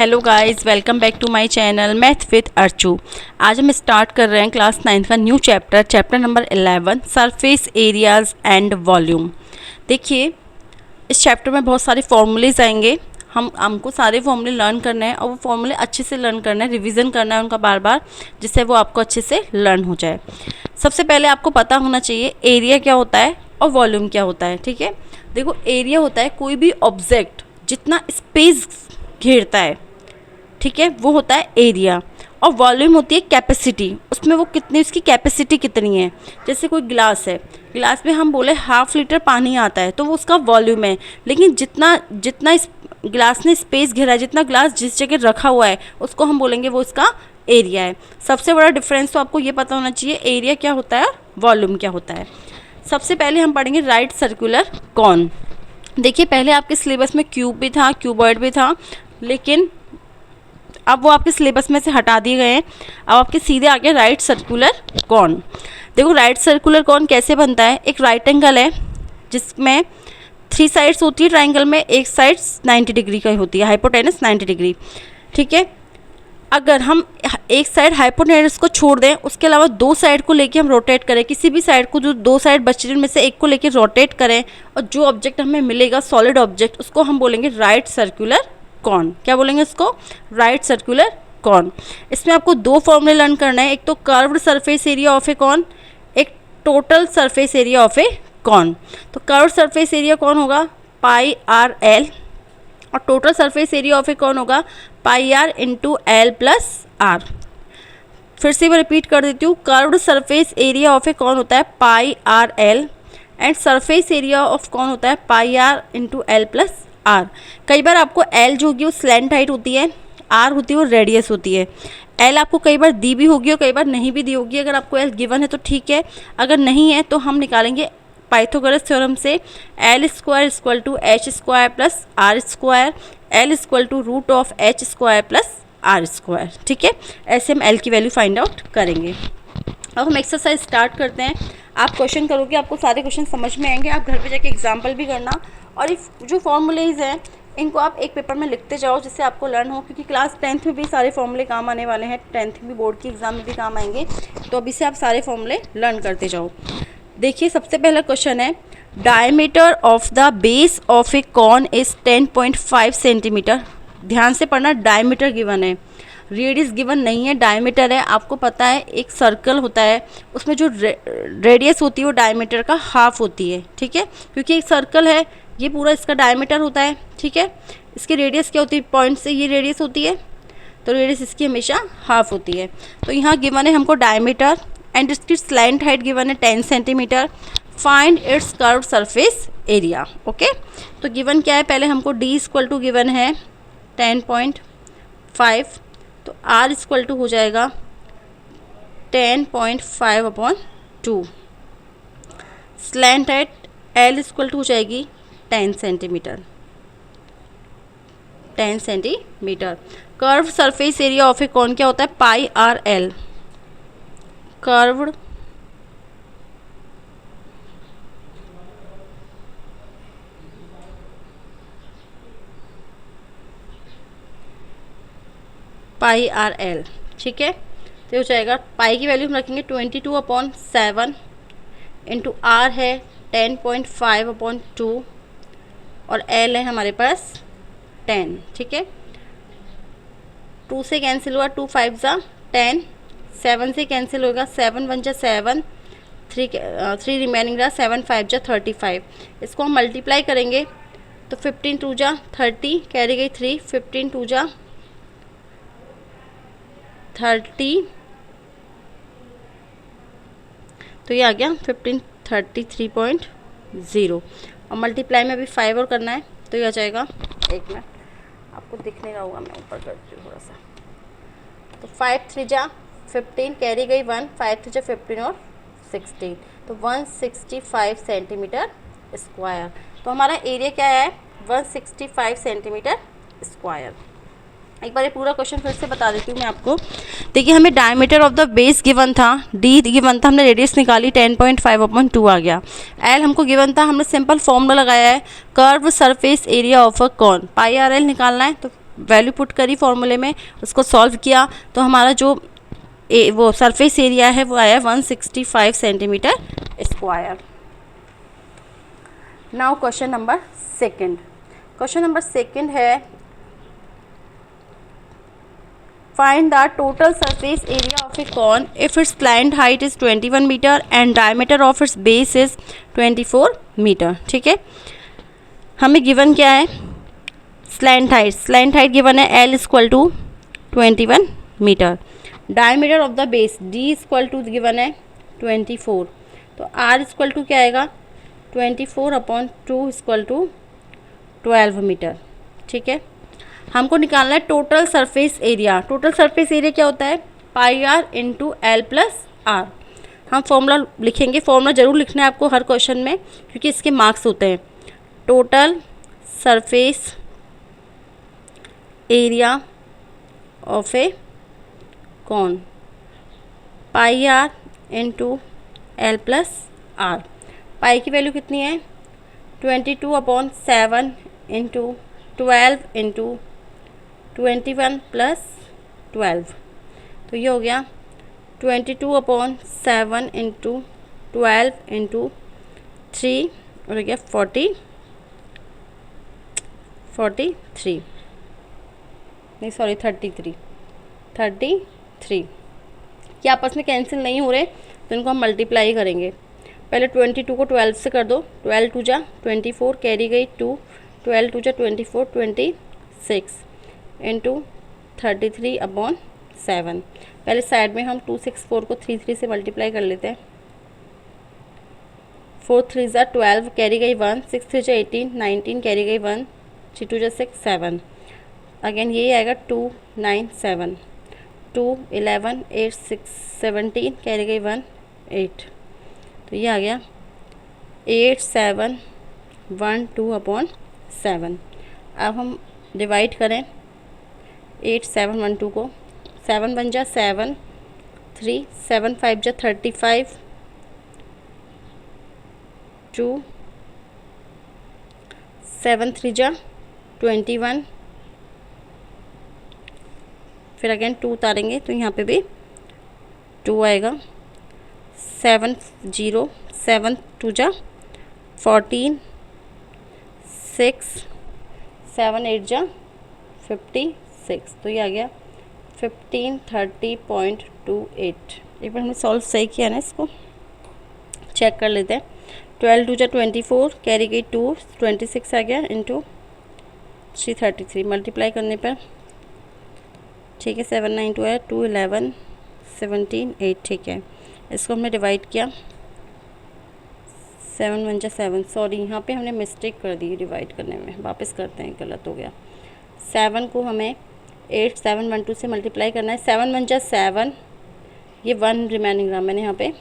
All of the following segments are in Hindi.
Hello guys, welcome back to my channel math with Archu. आज हम स्टार्ट कर रहे हैं क्लास 9 का new chapter number 11 surface areas and volume. देखिए, इस चैप्टर में बहुत सारे फॉर्मूलेज आएंगे। हमको सारे फॉर्मूले लर्न करने हैं और वो फॉर्मूले अच्छे से लर्न करना है, रिवीजन करना है उनका बार बार, जिससे वो आपको अच्छे से लर्न हो जाए। सबसे पहले आपको पता होना चाहिए एरिया क्या होता है और वॉल्यूम क्या होता है। ठीक है, देखो, एरिया होता है कोई भी ऑब्जेक्ट जितना स्पेस घेरता है, ठीक है, वो होता है एरिया। और वॉल्यूम होती है कैपेसिटी, उसमें वो कितनी, उसकी कैपेसिटी कितनी है। जैसे कोई ग्लास है, ग्लास में हम बोले 1/2 लीटर पानी आता है तो वो उसका वॉल्यूम है। लेकिन जितना जितना इस ग्लास ने स्पेस घेरा है, जितना ग्लास जिस जगह रखा हुआ है, उसको हम बोलेंगे वो इसका एरिया है। सबसे बड़ा डिफरेंस तो आपको ये पता होना चाहिए एरिया क्या होता है और वॉल्यूम क्या होता है। सबसे पहले हम पढ़ेंगे राइट सर्कुलर कॉन। देखिए, पहले आपके सिलेबस में क्यूब भी था, क्यूबॉइड भी था, लेकिन अब वो आपके सिलेबस में से हटा दिए गए हैं। अब आपके सीधे आ गया राइट सर्कुलर कॉन। देखो, राइट सर्कुलर कॉन कैसे बनता है। एक राइट एंगल है जिसमें 3 साइड्स होती है ट्राइंगल में, एक साइड 90 डिग्री का होती है, हाइपोटेनस 90 डिग्री। ठीक है, अगर हम एक साइड हाइपोटेनस को छोड़ दें, उसके अलावा 2 साइड को लेके हम रोटेट करें, किसी भी साइड को, जो 2 साइड बच रही है उनमें से एक को लेके रोटेट करें, और जो ऑब्जेक्ट हमें मिलेगा सॉलिड ऑब्जेक्ट, उसको हम बोलेंगे राइट सर्कुलर कॉन। क्या बोलेंगे इसको? Right circular cone. इसमें आपको 2 फॉर्मूले लर्न करना है, एक तो curved surface area of a cone, एक total surface area of a cone. तो कर्व्ड सरफेस एरिया कौन होगा? पाई आर एल, और total surface area of a cone होगा? Pi R into L plus R. फिर से मैं रिपीट कर देती हूँ, curved surface area of a cone होता है pi R L, and surface area of cone होता है pi R into L plus R. कई बार आपको एल जो होगी वो स्लैंट हाइट होती है, आर होती है वो रेडियस होती है। एल आपको कई बार दी भी होगी और कई बार नहीं भी दी होगी। अगर आपको एल गिवन है तो ठीक है, अगर नहीं है तो हम निकालेंगे पाइथागोरस थ्योरम से L square equal to H square plus R square, L equal to root of H square plus R square. ठीक है, ऐसे हम एल की वैल्यू फाइंड आउट करेंगे। अब हम एक्सरसाइज स्टार्ट करते हैं। आप क्वेश्चन करोगे, आपको सारे क्वेश्चन समझ में आएंगे। आप घर पे जाके एग्जाम्पल भी करना, और जो फॉर्मूलेज हैं इनको आप एक पेपर में लिखते जाओ, जिससे आपको लर्न हो, क्योंकि क्लास 10th में भी सारे फॉर्मूले काम आने वाले हैं, 10th में बोर्ड की एग्जाम में भी काम आएंगे। तो अभी से आप सारे फॉर्मूले लर्न करते जाओ। देखिए, सबसे पहला क्वेश्चन है, diameter of the base of a cone is 10.5 centimetre. ध्यान से पढ़ना, डायमीटर गिवन है, रेडियस गिवन नहीं है, डायमीटर है। आपको पता है एक सर्कल होता है, उसमें जो रेडियस होती है वो डायमीटर का हाफ होती है। ठीक है, क्योंकि एक सर्कल है, ये पूरा इसका डायमीटर होता है। ठीक है, इसकी रेडियस क्या होती है? पॉइंट से ये रेडियस होती है, तो रेडियस इसकी हमेशा हाफ होती है। तो यहाँ गिवन है हमको डायमीटर, एंड इसकी स्लैंट हाइट गिवन है 10 centimetre. Find its curved surface area. Okay, तो गिवन क्या है? पहले हमको डी इक्वल टू गिवन है 10.5, तो आर इक्वल टू हो जाएगा 10.5/2। Slant height L equal to हो जाएगी 10 centimetre. Curve surface area of a cone क्या होता है? Pi R L. Curved pi R L. ठीक है, तो हो जाएगा, पाई की वैल्यू हम रखेंगे 22/7, इंटू आर है 10.5/2, और एल है हमारे पास 10। ठीक है, 2 से कैंसिल हुआ, 2 5 जा 10, 7 से कैंसिल होगा, 7 1 जा 7, 3 रिमेनिंग रहा, 7 5 जा 35। इसको हम मल्टीप्लाई करेंगे तो 15 2 जा 30, कैरी गई 3, 15 2 जा 30, तो ये आ गया 1533.0, और मल्टीप्लाई में अभी 5 और करना है, तो ये आ जाएगा, एक मिनट आपको दिखने का होगा, मैं ऊपर करती हूँ थोड़ा सा। तो 5 3 जा 15, कैरी गई 1, 5 3 जा 15 और 16, तो 165 सेंटीमीटर स्क्वायर। तो हमारा एरिया क्या है? 165 सेंटीमीटर स्क्वायर। एक बार ये पूरा क्वेश्चन फिर से बता देती हूँ मैं आपको। देखिए, हमें diameter of the base given था, डी गिवन था, हमने रेडियस निकाली 10.5/2 आ गया। एल हमको गिवन था, हमने सिंपल फॉर्मूला लगाया है, curve surface area of a cone, pi R L निकालना है। तो वैल्यू पुट करी फॉर्मूले में, उसको सॉल्व किया तो हमारा जो वो सरफेस एरिया है वो आया 165 centimetre square. Now question number second. Question number second है find the total surface area of a cone if its slant height is 21 metre and diameter of its base is 24 metre. ठीक है, हमें गिवन क्या है, स्लैंट हाइट गिवन है L equal to 21 metre, diameter of the base D equal to given है 24, तो R इक्वल टू क्या आएगा 24/2 इक्वल टू 12 मीटर। ठीक है, हमको निकालना है total surface area. Total surface area क्या होता है, pi R into L plus R. हम फॉर्मूला लिखेंगे, फॉर्मूला ज़रूर लिखना है आपको हर क्वेश्चन में क्योंकि इसके मार्क्स होते हैं। Total surface area of a cone pi R into L plus R. Pi की वैल्यू कितनी है 22/7 इंटू 12 इंटू 21 प्लस 12, तो ये हो गया 22/7 इंटू 12 इंटू 3 और हो गया 43 नहीं सॉरी 33 कि आपस में कैंसिल नहीं हो रहे तो इनको हम मल्टीप्लाई करेंगे। पहले 22 को 12 से कर दो, 12 2 जा 24 कैरी गई 2, 12 2 जा 24 26 इंटू 33/7। पहले साइड में हम 264 को 3 से मल्टीप्लाई कर लेते हैं। 4 3 जा 12 कैरी गई 1, 6 3 जा 18 19 कैरी गई 1, 3 2 जा 6 7, अगेन ये आएगा 2 9 7 2 11 8 6 17 कैरी गई 1 8, तो ये आ गया 8712/7। अब हम डिवाइड करें 8712 को, 7 1 जा 7 3 7 5 जा 35 2 7 3 जा 21, फिर अगेन 2 उतारेंगे तो यहाँ पे भी 2 आएगा, 7 0 7 2 जा 14 6 7 8 जा 56, तो ये आ गया 1530.28। एक बार हमने सॉल्व सही किया ना, इसको चेक कर लेते हैं। 12 2 जा 24 कैरी गई 2 26 आ गया इंटू 333 मल्टीप्लाई करने पर ठीक है 7 9 2 है 2 11 17 8। ठीक है, इसको हमने डिवाइड किया 7 1 जा 7, सॉरी यहाँ पे हमने मिस्टेक कर दी डिवाइड करने में, वापस करते हैं, गलत हो गया। 7 को हमें 8712 से मल्टीप्लाई करना है। 7 1 जा 7, ये 1 रिमेनिंग रहा, मैंने यहाँ पे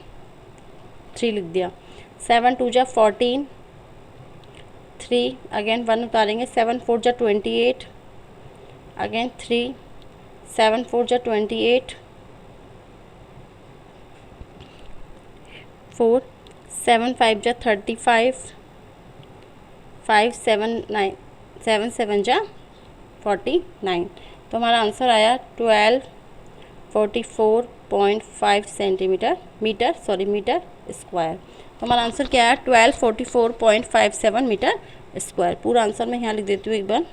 3 लिख दिया। 7 2 जा 14 3 अगेन 1 उतारेंगे, 7 4 जा 28 अगेन 3 7 4 जा 28 4 7 5 जा 35 5 7 9 7 7 जा 49, तो हमारा आंसर आया 1244.5 सेंटीमीटर मीटर स्क्वायर। तो हमारा आंसर क्या है 1244.57 मीटर स्क्वायर। पूरा आंसर मैं यहाँ लिख देती हूँ एक बार,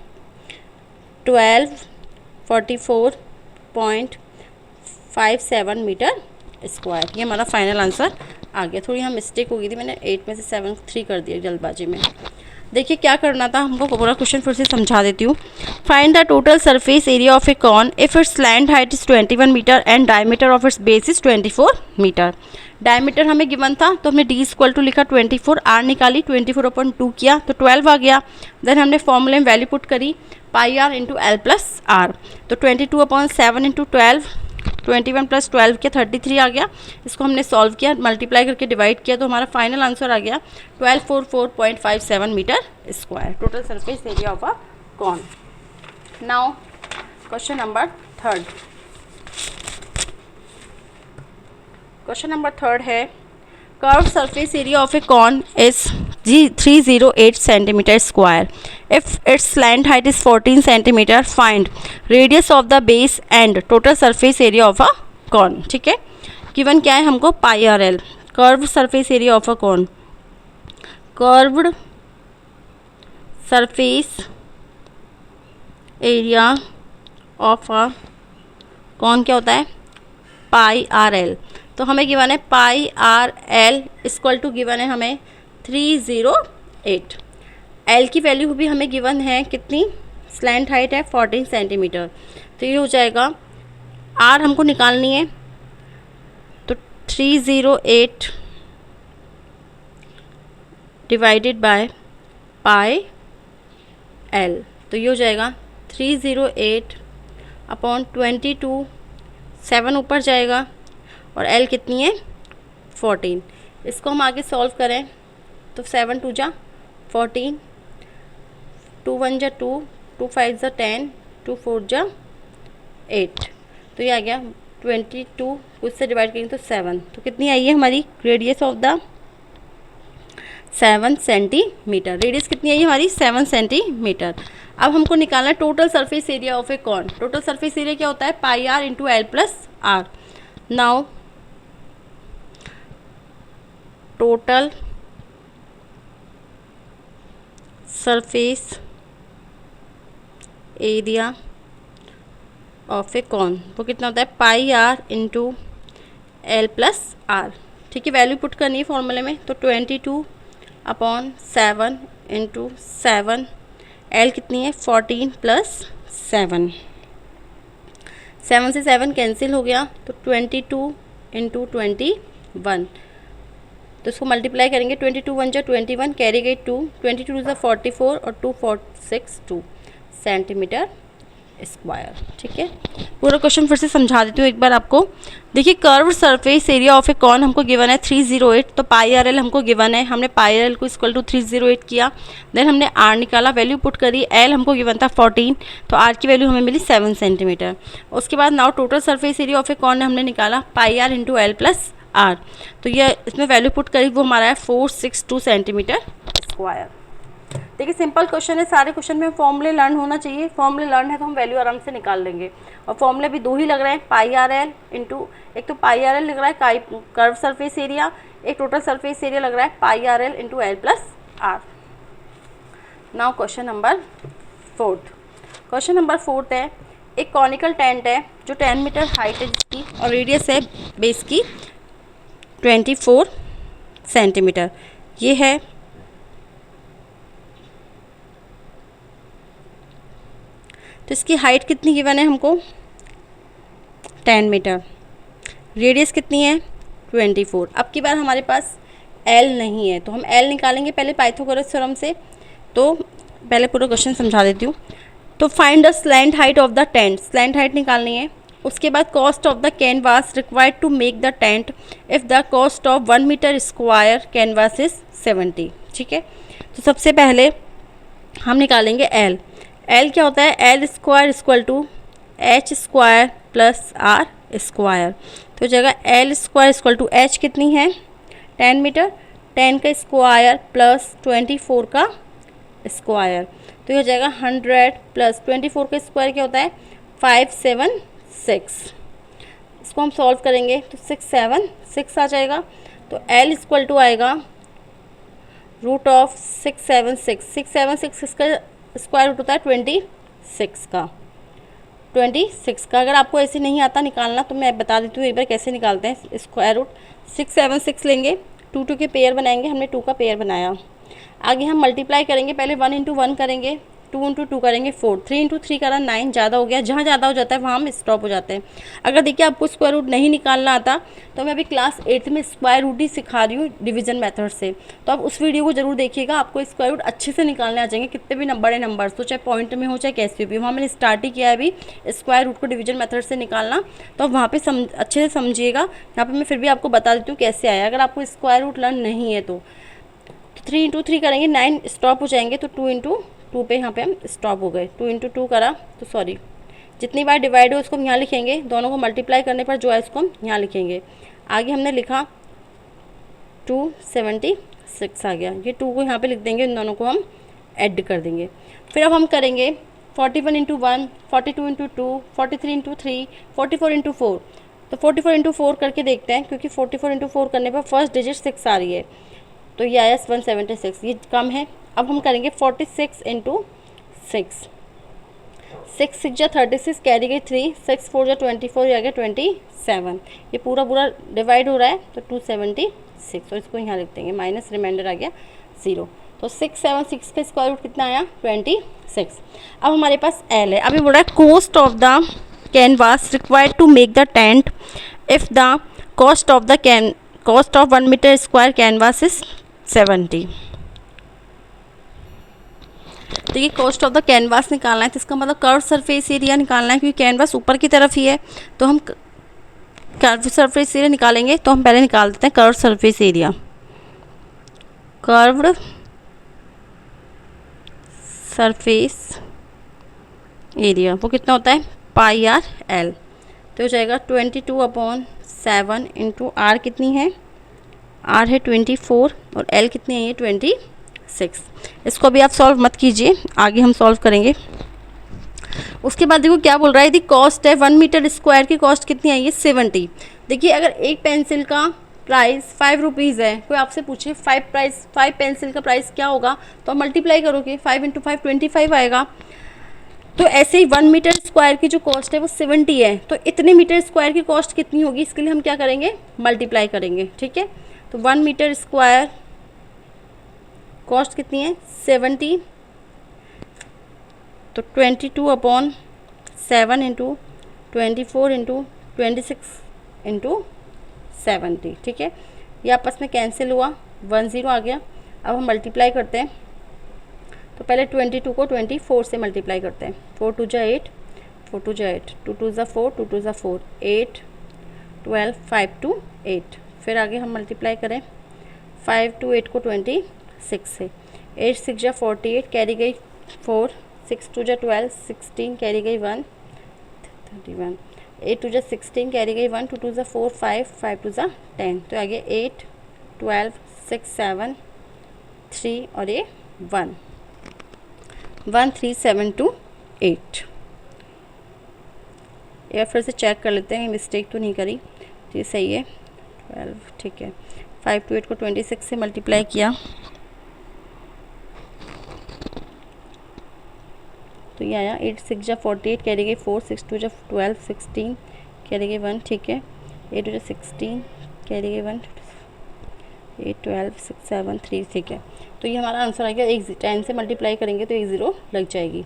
1244.57 मीटर स्क्वायर। ये हमारा फाइनल आंसर आ गया। थोड़ी यहाँ मिस्टेक हो गई थी, मैंने 8 में से 7 3 कर दिया जल्दबाजी में। देखिए क्या करना था हमको, पूरा क्वेश्चन फिर से समझा देती हूँ। Find the total surface area of a cone if its slant height is 21 metre and diameter of its base is 24 metre. Diameter हमें गिवन था तो हमने D इक्वल टू लिखा 24, R निकाली 24/2 किया तो 12 आ गया। देन हमने फॉर्मूले में वैल्यू पुट करी pi R into L plus R, तो 22/7 इंटू 12 21 प्लस 12 के 33 आ गया। इसको हमने सॉल्व किया, मल्टीप्लाई करके डिवाइड किया तो हमारा फाइनल आंसर आ गया 1244.57 metre square, total surface area of a cone. Now question number third. Question number third है curve surface area of a cone is 308 centimetre square If its slant height is 14 centimeter, find radius of the base and total surface area of a cone. ठीक है, गिवन क्या है हमको, pi R L, curved surface area of a cone, curved surface area of a cone क्या होता है, पाई आर एल. तो हमें गिवन है pi R L equal to given है हमें 308. एल की वैल्यू भी हमें गिवन है कितनी, स्लैंट हाइट है 14 सेंटीमीटर. तो ये हो जाएगा, आर हमको निकालनी है, तो 308 डिवाइडेड बाय पाई एल. तो ये हो जाएगा 308 अपॉन 22, 7 ऊपर जाएगा और एल कितनी है 14. इसको हम आगे सॉल्व करें तो 7 2 जा 14, 2 1 जा 2, 2 5 जा 10, 2 4 जा 8. तो ये आ गया 22, उससे डिवाइड करेंगे तो 7. तो कितनी आई है हमारी radius of the 7 centimetre. Radius कितनी आई है हमारी 7 सेंटीमीटर. अब हमको निकालना है total surface area of a cone. Total surface area क्या होता है, pi R into L plus R. Now total surface area of a cone वो कितना होता है, pi R into L plus R. ठीक है, वैल्यू पुट करनी है फॉर्मूले में. तो 22 अपॉन 7 इंटू 7, एल कितनी है 14 प्लस 7, 7 से 7 कैंसिल हो गया, तो 22 इंटू 21. तो इसको मल्टीप्लाई करेंगे, 22 1 जा 21, कैरी गई 2, 22 जा 44 और 2 4 6 2 सेंटीमीटर स्क्वायर. ठीक है, पूरा क्वेश्चन फिर से समझा देती हूँ एक बार आपको. देखिए, curve surface area of a cone हमको गिवन है 308. तो पाई आर एल हमको गिवन है, हमने पाई आर एल को इक्वल टू 308 किया. देन हमने आर निकाला, वैल्यू पुट करी, एल हमको गिवन था 14, तो आर की वैल्यू हमें मिली 7 सेंटीमीटर. उसके बाद now total surface area of a cone हमने निकाला pi R into L plus R. तो ये इसमें वैल्यू पुट करी, वो हमारा है 462 सेंटीमीटर स्क्वायर. देखिए, सिंपल क्वेश्चन है, सारे क्वेश्चन में फॉर्मूले लर्न होना चाहिए. फॉर्मूले लर्न है तो हम वैल्यू आराम से निकाल लेंगे. और फॉर्मूले भी दो ही लग रहे हैं, पाई आर एल इंटू, एक तो पाई आर एल लग रहा है कर्व सरफेस एरिया, एक टोटल सरफेस एरिया लग रहा है pi R L into L plus R. Now question number 4. Question number 4 है, एक कॉनिकल टेंट है जो 10 मीटर हाइट है जिसकी, और रेडियस है बेस की 24 सेंटीमीटर. ये है तो इसकी हाइट कितनी गिवन है हमको 10 मीटर, रेडियस कितनी है 24. अब की बार हमारे पास एल नहीं है, तो हम एल निकालेंगे पहले पाइथागोरस थ्योरम से. तो पहले पूरा क्वेश्चन समझा देती हूँ. तो find the slant height of the tent, slant height निकालनी है. उसके बाद cost of the canvas required to make the tent if the cost of 1 metre square canvas is 70. ठीक है, तो सबसे पहले हम निकालेंगे एल. एल क्या होता है, L square equal to H square plus R square. तो जगह L square equal to H कितनी है 10 मीटर, 10 का स्क्वायर प्लस 24 का स्क्वायर. तो ये हो जाएगा 100 प्लस 24 का स्क्वायर क्या होता है 576. इसको हम सॉल्व करेंगे तो 676 आ जाएगा. तो एल इक्वल टू आएगा रूट ऑफ 676. 676 इसका स्क्वायर रूट होता है 26 का. 26 का अगर आपको ऐसे नहीं आता निकालना तो मैं बता देती हूँ एक बार कैसे निकालते हैं. स्क्वायर रूट 676 लेंगे, 2 2 के पेयर बनाएंगे, हमने 2 का पेयर बनाया. आगे हम मल्टीप्लाई करेंगे, पहले 1 इंटू 1 करेंगे, 2 इंटू 2 करेंगे 4, 3 इंटू 3 करा 9. ज़्यादा हो गया, जहाँ ज़्यादा हो जाता है वहाँ हम स्टॉप हो जाते हैं. अगर देखिए आपको स्क्वायर रूट नहीं निकालना आता तो मैं अभी क्लास 8th में स्क्वायर रूट ही सिखा रही हूँ डिवीजन मेथड से, तो आप उस वीडियो को जरूर देखिएगा. आपको स्क्वायर रूट अच्छे से निकालने आ जाएंगे, कितने भी बड़े नंबर तो चाहे पॉइंट में हो चाहे कैसे भी. वहाँ मैंने स्टार्ट ही किया है अभी स्क्वायर रूट को डिवीजन मेथड से निकालना, तो आप वहाँ पर अच्छे से समझिएगा. यहाँ पर मैं फिर भी आपको बता देती हूँ कैसे आया. अगर आपको स्क्वायर रूट लर्न नहीं है तो 3 इंटू 3 करेंगे, 9 स्टॉप हो जाएंगे. तो 2 इंटू 2 पे यहाँ पे हम स्टॉप हो गए. 2 इंटू 2 करा तो सॉरी जितनी बार डिवाइड हो उसको हम यहाँ लिखेंगे, दोनों को मल्टीप्लाई करने पर जो है इसको हम यहाँ लिखेंगे. आगे हमने लिखा 276 आ गया. ये 2 को यहाँ पे लिख देंगे, इन दोनों को हम ऐड कर देंगे। फिर अब हम करेंगे 41 इंटू 1, 42 इंटू 2, 43 इंटू 3, 44 इंटू 4। तो 44 इंटू 4 करके देखते हैं, क्योंकि 44 इंटू 4 करने पर फर्स्ट डिजिट 6 आ रही है, तो ये आया 176, ये कम है। अब हम करेंगे 46 इंटू 6, 6 6 जा 36, कैरी गई 3, 6 4 जा 24, ये आ गया 27। ये पूरा पूरा डिवाइड हो रहा है तो 276, और इसको यहाँ लिख देंगे माइनस, रिमाइंडर आ गया 0। तो 6 7 6 का स्क्वायर रूट कितना आया 26। अब हमारे पास एल है। अभी बोल रहा है cost of the canvas required to make the tent if the cost of 1 metre square canvas is 70। देखिए कॉस्ट ऑफ द कैनवास निकालना है, तो इसका मतलब कर्व सरफेस एरिया निकालना है, क्योंकि कैनवास ऊपर की तरफ ही है। तो हम कर्व सरफेस एरिया निकालेंगे, तो हम पहले निकाल देते हैं curve surface area. Curved surface area वो कितना होता है पाई आर एल, तो हो जाएगा 22/7 इंटू आर कितनी है, आर है 24 और एल कितनी है ये 26। इसको भी आप सॉल्व मत कीजिए, आगे हम सॉल्व करेंगे। उसके बाद देखो क्या बोल रहा है, यदि कॉस्ट है 1 मीटर स्क्वायर की कॉस्ट कितनी आई है 70। देखिए अगर एक पेंसिल का प्राइस 5 रुपीज़ है, कोई आपसे पूछे 5 पेंसिल का प्राइस क्या होगा, तो आप मल्टीप्लाई करोगे 5 इंटू 5 25 आएगा। तो ऐसे ही 1 मीटर स्क्वायर की जो कॉस्ट है वो 70 है, तो इतने मीटर स्क्वायर की कॉस्ट कितनी होगी, इसके लिए हम क्या करेंगे मल्टीप्लाई करेंगे। ठीक है, तो 1 मीटर स्क्वायर कॉस्ट कितनी है 70, तो 22/7 इंटू 24 इंटू 26 इंटू 70। ठीक है, ये आपस में कैंसिल हुआ, 1 0 आ गया। अब हम मल्टीप्लाई करते हैं, तो पहले 22 को 24 से मल्टीप्लाई करते हैं। 4 2 जा 8, 4 2 जा 8, 2 2 जा 4, 2 2 जा 4, 8 12 5 2 8। फिर आगे हम मल्टीप्लाई करें 5 2 8 को 26 से, 8 6 जा 48, कैरी गई 4, 6 2 जा 12, 16 कैरी गई 1 31, 8 2 जा 16 कैरी गई 1, 2 2 जा 4 5, 5 2 जा 10, तो आगे 8 12 6 7 3 और ये 1 1 3 7 2 8। एक बार फिर से चेक कर लेते हैं मिस्टेक तो नहीं करी, तो ये सही है 12। ठीक है, 5 2 8 को 26 से मल्टीप्लाई किया, तो ये आया 8 6 जा 48, कैरी गई 4, 6 2 जा 12, 16 कैरी गई 1। ठीक है, 8 2 जा 16 कैरी गई 1, 8 12 6 7 3। ठीक है, तो ये हमारा आंसर आ गया। 10 से मल्टीप्लाई करेंगे तो 1 0 लग जाएगी।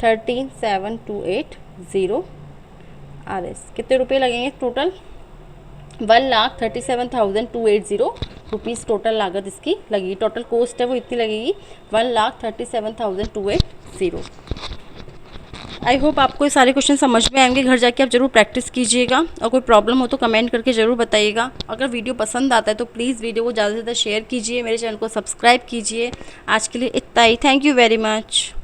13,728 RS। कितने रुपए लगेंगे टोटल, 1,37,280 रुपीज़ टोटल लागत इसकी लगेगी। टोटल कॉस्ट है वो इतनी लगेगी 1,37,280। आई होप आपको ये सारे क्वेश्चन समझ में आएंगे। घर जाके आप जरूर प्रैक्टिस कीजिएगा, और कोई प्रॉब्लम हो तो कमेंट करके ज़रूर बताइएगा। अगर वीडियो पसंद आता है तो प्लीज़ वीडियो को ज़्यादा से ज़्यादा शेयर कीजिए, मेरे चैनल को सब्सक्राइब कीजिए। आज के लिए इतना ही, थैंक यू वेरी मच।